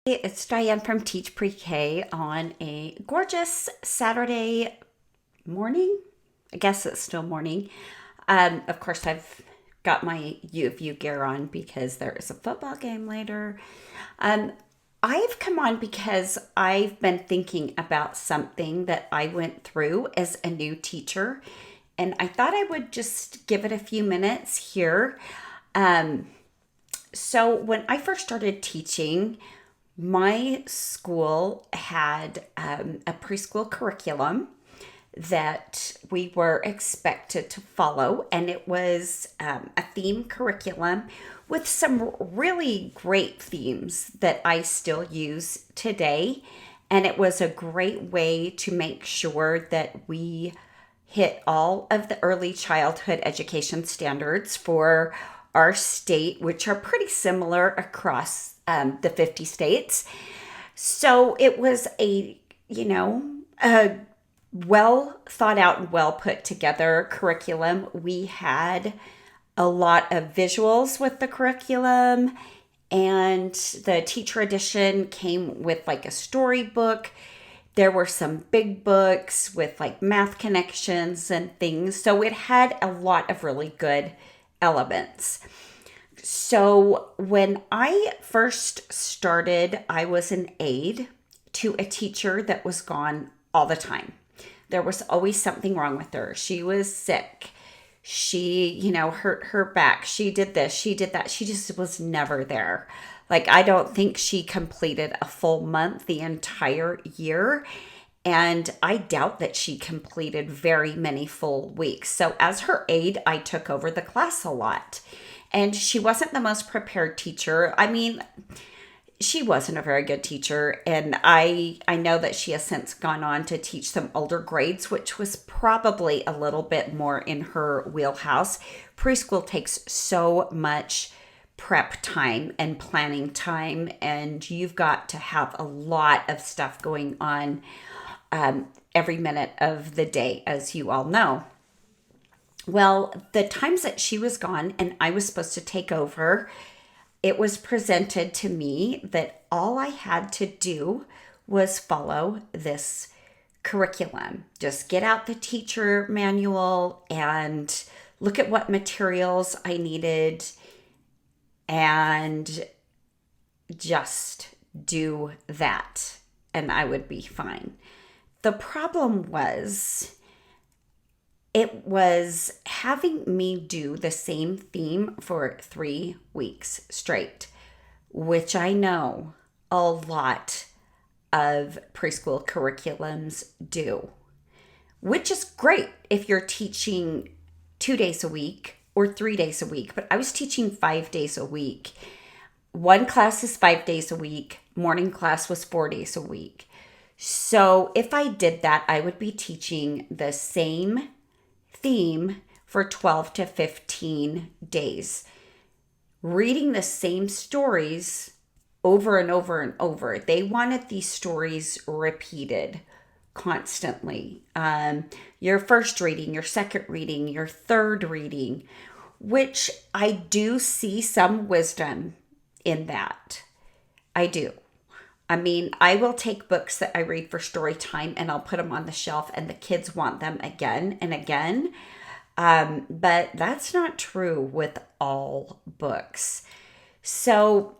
It's Diane from Teach PreK on a gorgeous Saturday morning. I guess it's still morning. Of course, I've got my U of U gear on because there is a football game later. Um, I've come on because I've been thinking about something that I went through as a new teacher, and I thought I would just give it a few minutes here. Um, so, when I first started teaching, my school had a preschool curriculum that we were expected to follow, and it was a theme curriculum with some really great themes that I still use today. And it was a great way to make sure that we hit all of the early childhood education standards for our state, which are pretty similar across the 50 states. So it was a well thought out and well put together curriculum. We had a lot of visuals with the curriculum, and the teacher edition came with like a storybook. There were some big books with like math connections and things. So it had a lot of really good elements. So when I first started, I was an aide to a teacher that was gone all the time. There was always something wrong with her. She was sick. She, hurt her back. She did this, she did that. She just was never there. Like, I don't think she completed a full month the entire year. And I doubt that she completed very many full weeks. So, as her aide, I took over the class a lot. And she wasn't the most prepared teacher. I mean, she wasn't a very good teacher, and I know that she has since gone on to teach some older grades, which was probably a little bit more in her wheelhouse. Preschool takes so much prep time and planning time, and you've got to have a lot of stuff going on every minute of the day, as you all know. Well, the times that she was gone and I was supposed to take over, it was presented to me that all I had to do was follow this curriculum. Just get out the teacher manual and look at what materials I needed and just do that, and I would be fine. The problem was, it was having me do the same theme for 3 weeks straight, which I know a lot of preschool curriculums do, which is great if you're teaching 2 days a week or 3 days a week. But I was teaching 5 days a week. One class is 5 days a week, morning class was 4 days a week. So if I did that, I would be teaching the same theme for 12 to 15 days, reading the same stories over and over and over. They wanted these stories repeated constantly. Your first reading, your second reading, your third reading, which I do see some wisdom in that. I do. I mean, I will take books that I read for story time and I'll put them on the shelf and the kids want them again and again. But that's not true with all books. So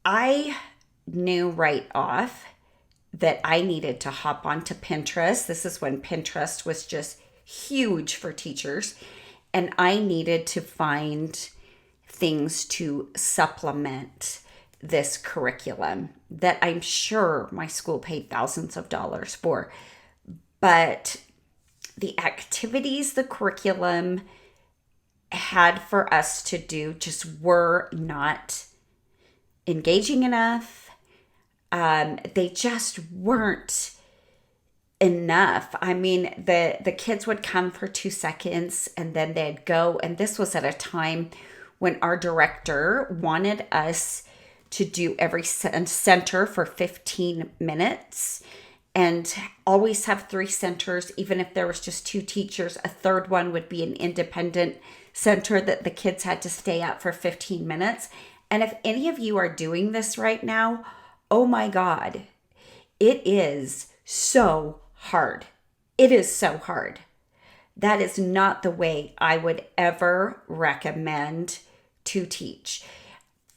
I knew right off that I needed to hop onto Pinterest. This is when Pinterest was just huge for teachers. And I needed to find things to supplement this curriculum that I'm sure my school paid thousands of dollars for. But the activities the curriculum had for us to do just were not engaging enough. They just weren't enough. I mean, the kids would come for 2 seconds and then they'd go. And this was at a time when our director wanted us to do every center for 15 minutes and always have 3 centers. Even if there was just 2 teachers, a third one would be an independent center that the kids had to stay at for 15 minutes. And if any of you are doing this right now, oh my God, it is so hard. It is so hard. That is not the way I would ever recommend to teach.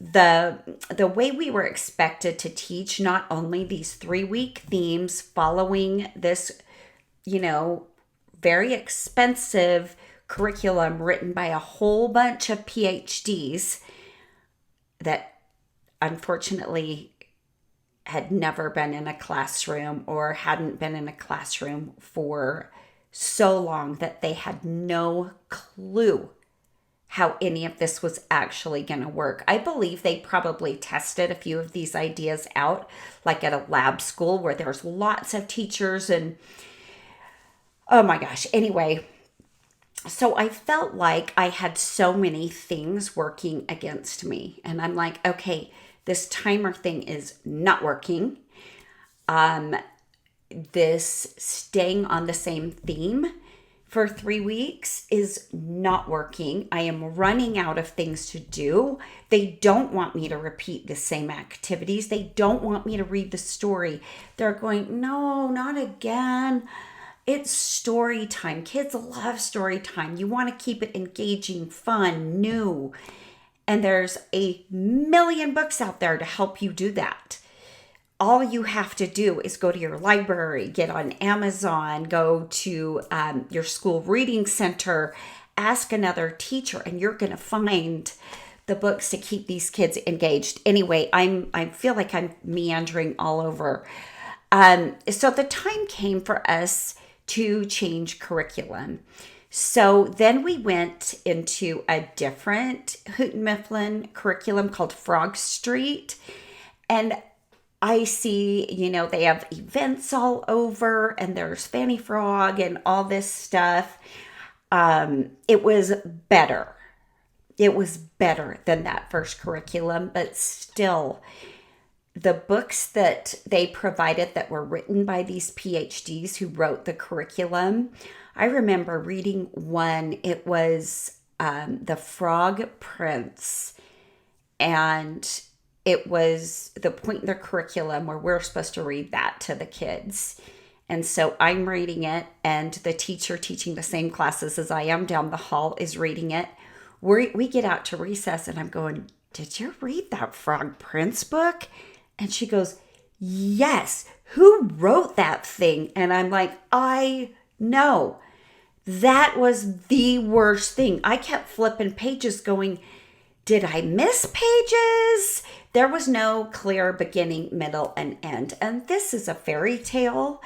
The way we were expected to teach not only these 3-week themes following this, very expensive curriculum written by a whole bunch of PhDs that unfortunately had never been in a classroom or hadn't been in a classroom for so long that they had no clue how any of this was actually going to work. I believe they probably tested a few of these ideas out, like at a lab school where there's lots of teachers and oh my gosh. Anyway, so I felt like I had so many things working against me. And I'm like, okay, this timer thing is not working. This staying on the same theme for 3 weeks is not working. I am running out of things to do. They don't want me to repeat the same activities. They don't want me to read the story. They're going, no, not again. It's story time. Kids love story time. You want to keep it engaging, fun, new. And there's a million books out there to help you do that. All you have to do is go to your library, get on Amazon, go to your school reading center, ask another teacher, and you're going to find the books to keep these kids engaged. Anyway, I feel like I'm meandering all over. So the time came for us to change curriculum. So then we went into a different Houghton Mifflin curriculum called Frog Street. And I see, they have events all over and there's Fanny Frog and all this stuff. It was better. It was better than that first curriculum, but still, the books that they provided that were written by these PhDs who wrote the curriculum, I remember reading one. It was The Frog Prince, and it was the point in the curriculum where we're supposed to read that to the kids. And so I'm reading it, and the teacher teaching the same classes as I am down the hall is reading it. We get out to recess, and I'm going, did you read that Frog Prince book? And she goes, yes, who wrote that thing? And I'm like, I know. That was the worst thing. I kept flipping pages going, did I miss pages? There was no clear beginning, middle, and end. And this is a fairy tale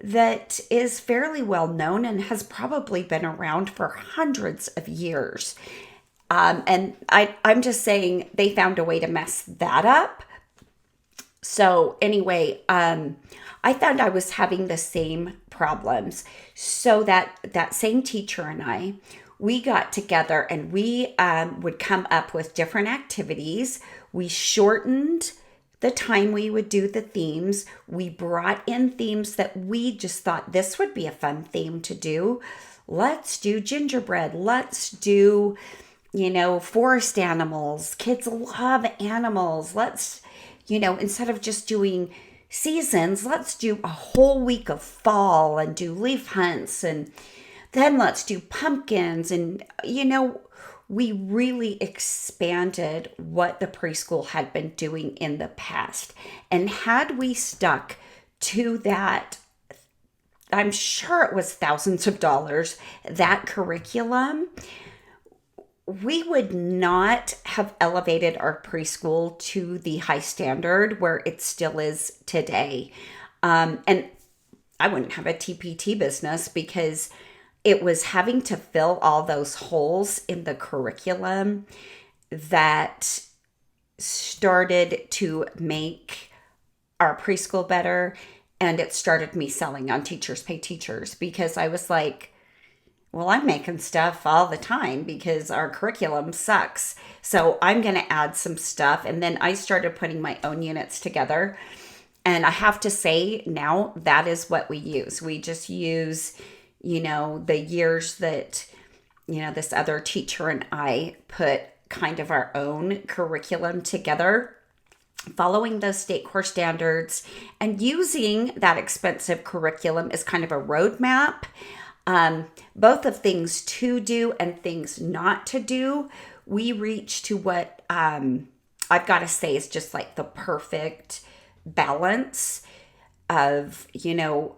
that is fairly well known and has probably been around for hundreds of years. And I'm just saying they found a way to mess that up. So anyway, I found I was having the same problems. So that same teacher and we got together and we would come up with different activities. We shortened the time we would do the themes. We brought in themes that we just thought this would be a fun theme to do. Let's do gingerbread. Let's do, forest animals. Kids love animals. Let's, instead of just doing seasons, let's do a whole week of fall and do leaf hunts, and then let's do pumpkins. And, we really expanded what the preschool had been doing in the past. And had we stuck to that, I'm sure it was thousands of dollars, that curriculum, we would not have elevated our preschool to the high standard where it still is today. And I wouldn't have a TPT business because it was having to fill all those holes in the curriculum that started to make our preschool better. And it started me selling on Teachers Pay Teachers because I was like, well, I'm making stuff all the time because our curriculum sucks. So I'm going to add some stuff. And then I started putting my own units together. And I have to say now that is what we use. We just use, the years that, this other teacher and I put kind of our own curriculum together, following those state core standards and using that expensive curriculum as kind of a roadmap, both of things to do and things not to do. We reach to what I've got to say is just like the perfect balance of,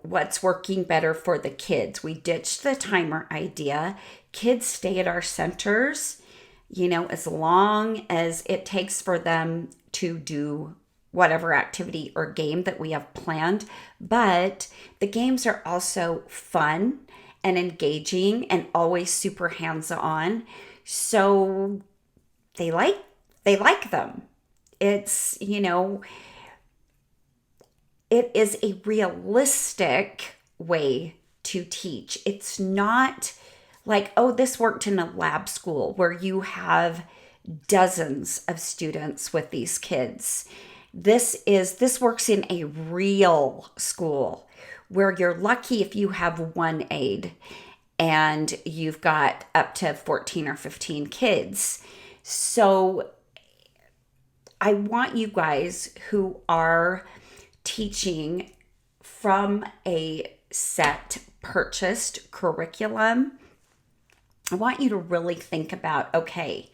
what's working better for the kids. We ditched the timer idea. Kids stay at our centers, as long as it takes for them to do whatever activity or game that we have planned. But the games are also fun and engaging and always super hands-on. So they like them. It's, it is a realistic way to teach. It's not like, oh, this worked in a lab school where you have dozens of students with these kids. This works in a real school where you're lucky if you have one aide and you've got up to 14 or 15 kids. So I want you guys who are teaching from a set purchased curriculum, I want you to really think about, okay,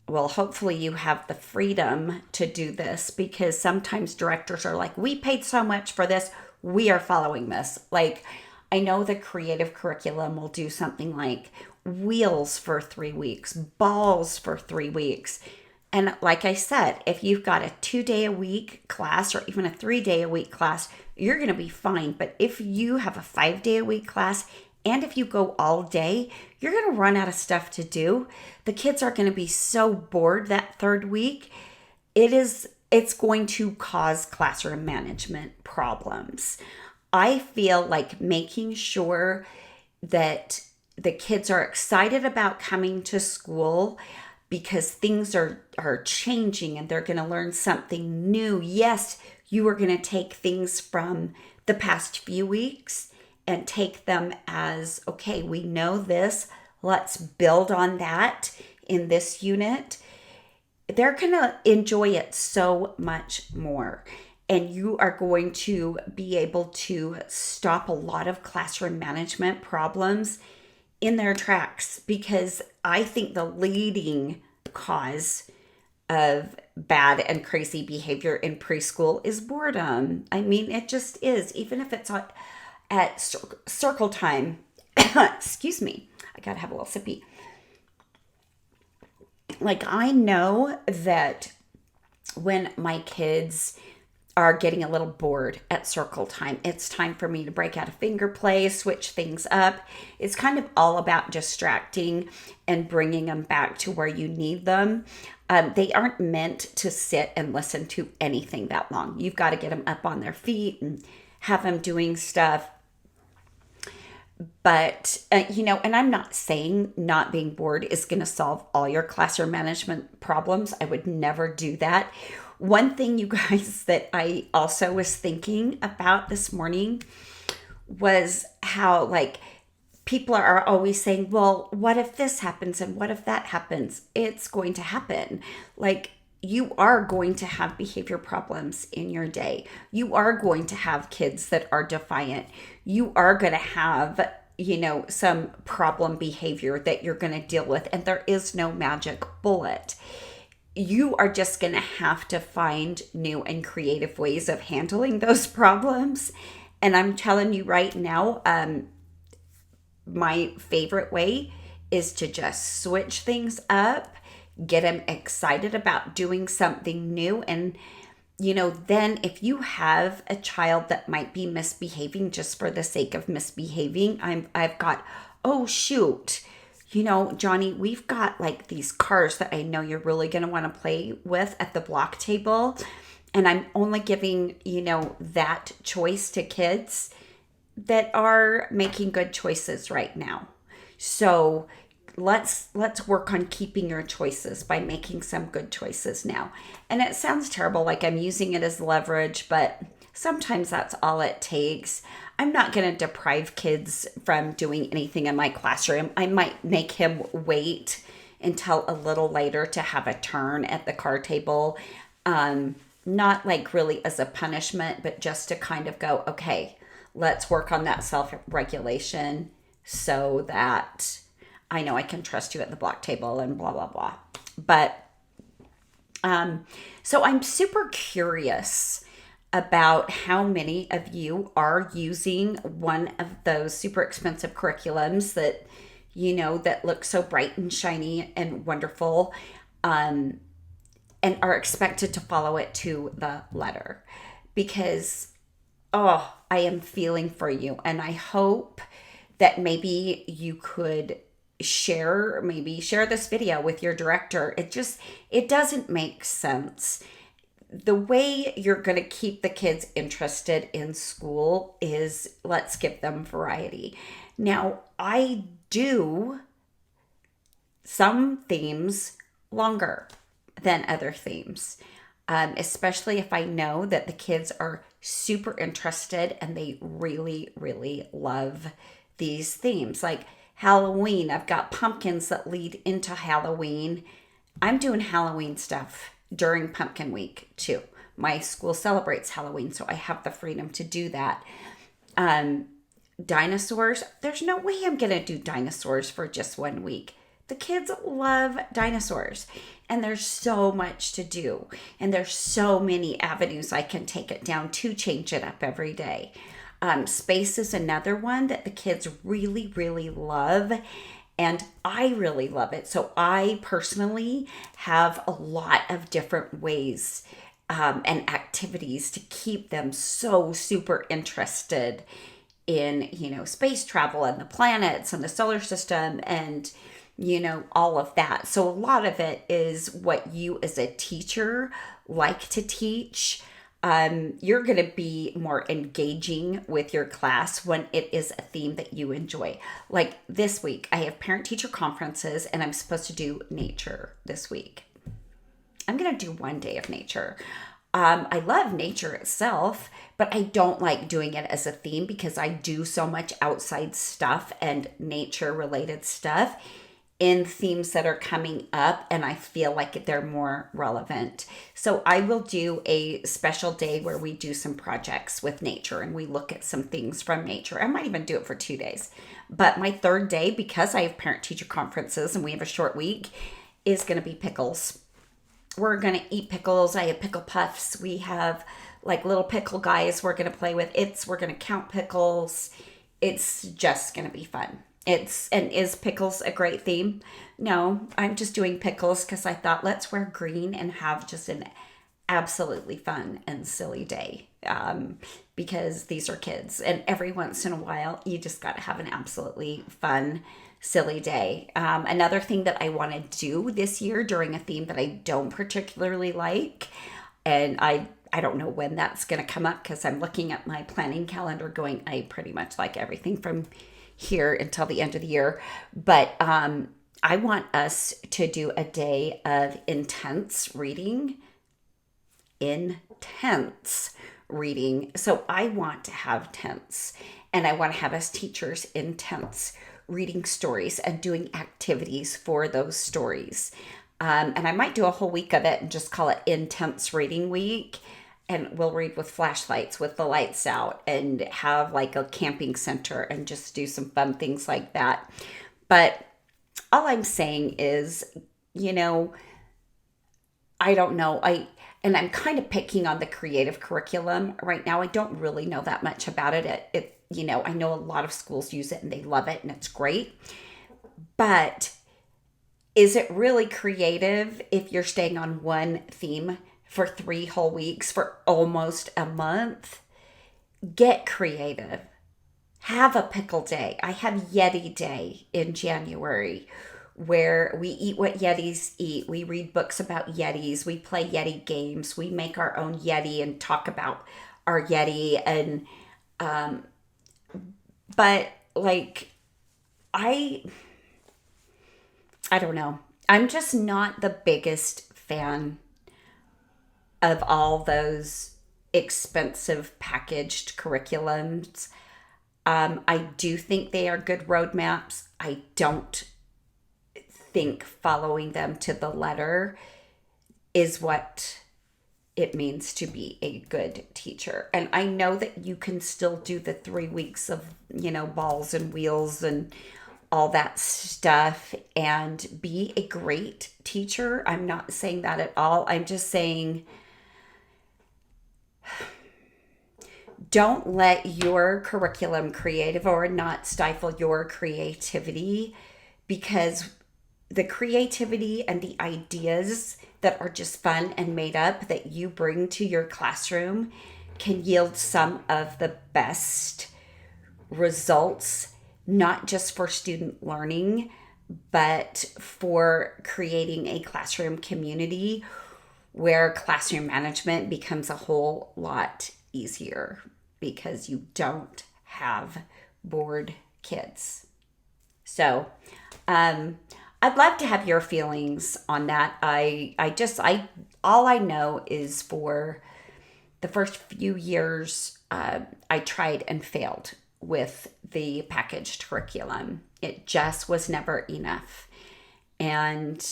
well, hopefully you have the freedom to do this, because sometimes directors are like, we paid so much for this, we are following this. Like, I know the creative curriculum will do something like wheels for 3 weeks, balls for 3 weeks. And like I said, if you've got a 2-day-a-week class or even a 3-day-a-week class, you're going to be fine. But if you have a 5-day-a-week class and if you go all day, you're going to run out of stuff to do. The kids are going to be so bored that third week. It's going to cause classroom management problems. I feel like making sure that the kids are excited about coming to school because things are changing and they're going to learn something new. Yes, you are going to take things from the past few weeks and take them as, okay, we know this, let's build on that in this unit. They're going to enjoy it so much more. And you are going to be able to stop a lot of classroom management problems in their tracks, because I think the leading cause of bad and crazy behavior in preschool is boredom. I mean, it just is. Even if it's at circle time, excuse me, I gotta have a little sippy. Like, I know that when my kids are getting a little bored at circle time, it's time for me to break out a finger play, switch things up. It's kind of all about distracting and bringing them back to where you need them. They aren't meant to sit and listen to anything that long. You've got to get them up on their feet and have them doing stuff. But, and I'm not saying not being bored is going to solve all your classroom management problems. I would never do that. One thing, you guys, that I also was thinking about this morning was how, like, people are always saying, well, what if this happens and what if that happens? It's going to happen. Like, you are going to have behavior problems in your day. You are going to have kids that are defiant. You are going to have, some problem behavior that you're going to deal with. And there is no magic bullet. You are just going to have to find new and creative ways of handling those problems. And I'm telling you right now, my favorite way is to just switch things up, get them excited about doing something new. And, then if you have a child that might be misbehaving just for the sake of misbehaving, I've got, oh, shoot, Johnny, we've got like these cars that I know you're really going to want to play with at the block table. And I'm only giving, that choice to kids that are making good choices right now. So let's work on keeping your choices by making some good choices now. And it sounds terrible, like I'm using it as leverage, but sometimes that's all it takes. I'm not going to deprive kids from doing anything in my classroom. I might make him wait until a little later to have a turn at the card table. Not like really as a punishment, but just to kind of go, okay, let's work on that self regulation so that I know I can trust you at the block table and blah, blah, blah. But so I'm super curious about how many of you are using one of those super expensive curriculums that, that look so bright and shiny and wonderful, and are expected to follow it to the letter. Because, oh, I am feeling for you. And I hope that maybe you could share this video with your director. It doesn't make sense. The way you're going to keep the kids interested in school is let's give them variety. Now, I do some themes longer than other themes, especially if I know that the kids are super interested and they really, really love these themes. Like Halloween, I've got pumpkins that lead into Halloween. I'm doing Halloween stuff during Pumpkin Week too. My school celebrates Halloween, so I have the freedom to do that. Dinosaurs, there's no way I'm going to do dinosaurs for just 1 week. The kids love dinosaurs, and there's so much to do, and there's so many avenues I can take it down to change it up every day. Space is another one that the kids really, really love, and I really love it. So I personally have a lot of different ways and activities to keep them so super interested in, space travel and the planets and the solar system and, all of that. So a lot of it is what you as a teacher like to teach. You're going to be more engaging with your class when it is a theme that you enjoy. Like this week, I have parent-teacher conferences and I'm supposed to do nature this week. I'm going to do 1 day of nature. I love nature itself, but I don't like doing it as a theme because I do so much outside stuff and nature-related stuff in themes that are coming up, and I feel like they're more relevant. So I will do a special day where we do some projects with nature and we look at some things from nature. I might even do it for 2 days. But my third day, because I have parent-teacher conferences and we have a short week, is going to be pickles. We're going to eat pickles. I have pickle puffs. We have like little pickle guys we're going to play with. We're going to count pickles. It's just going to be fun. Is pickles a great theme? No, I'm just doing pickles because I thought let's wear green and have just an absolutely fun and silly day. Because these are kids, and every once in a while you just got to have an absolutely fun, silly day. Another thing that I want to do this year during a theme that I don't particularly like, and I don't know when that's going to come up because I'm looking at my planning calendar going, I pretty much like everything from here until the end of the year. But I want us to do a day of intense reading. So I want to have tense, and I want to have us teachers intense reading stories and doing activities for those stories. And I might do a whole week of it and just call it Intense Reading Week. And we'll read with flashlights, with the lights out, and have like a camping center and just do some fun things like that. But all I'm saying is, I don't know. I'm kind of picking on the creative curriculum right now. I don't really know that much about it. I know a lot of schools use it and they love it and it's great. But is it really creative if you're staying on one theme for 3 whole weeks for almost a month? Get creative. Have a pickle day. I have Yeti Day in January where we eat what Yetis eat. We read books about Yetis. We play Yeti games. We make our own Yeti and talk about our Yeti. And, but like, I don't know. I'm just not the biggest fan of all those expensive packaged curriculums. I do think they are good roadmaps. I don't think following them to the letter is what it means to be a good teacher. And I know that you can still do the 3 weeks of, balls and wheels and all that stuff and be a great teacher. I'm not saying that at all. I'm just saying don't let your curriculum creative or not stifle your creativity, because the creativity and the ideas that are just fun and made up that you bring to your classroom can yield some of the best results, not just for student learning, but for creating a classroom community where classroom management becomes a whole lot easier because you don't have bored kids. So, I'd love to have your feelings on that. All I know is for the first few years, I tried and failed with the packaged curriculum. It just was never enough. And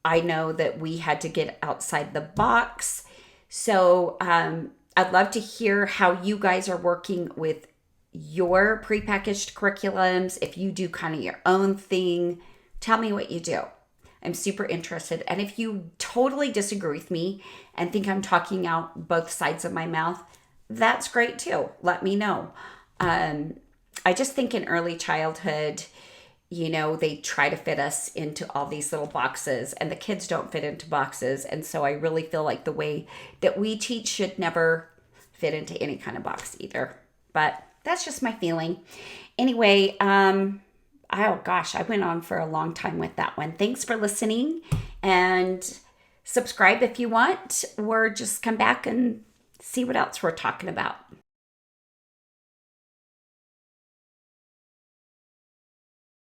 I know that we had to get outside the box. So I'd love to hear how you guys are working with your prepackaged curriculums. If you do kind of your own thing, tell me what you do. I'm super interested. And if you totally disagree with me and think I'm talking out both sides of my mouth, that's great too. Let me know. I just think in early childhood, they try to fit us into all these little boxes, and the kids don't fit into boxes. And so I really feel like the way that we teach should never fit into any kind of box either. But that's just my feeling. Anyway, oh gosh, I went on for a long time with that one. Thanks for listening, and subscribe if you want, or just come back and see what else we're talking about.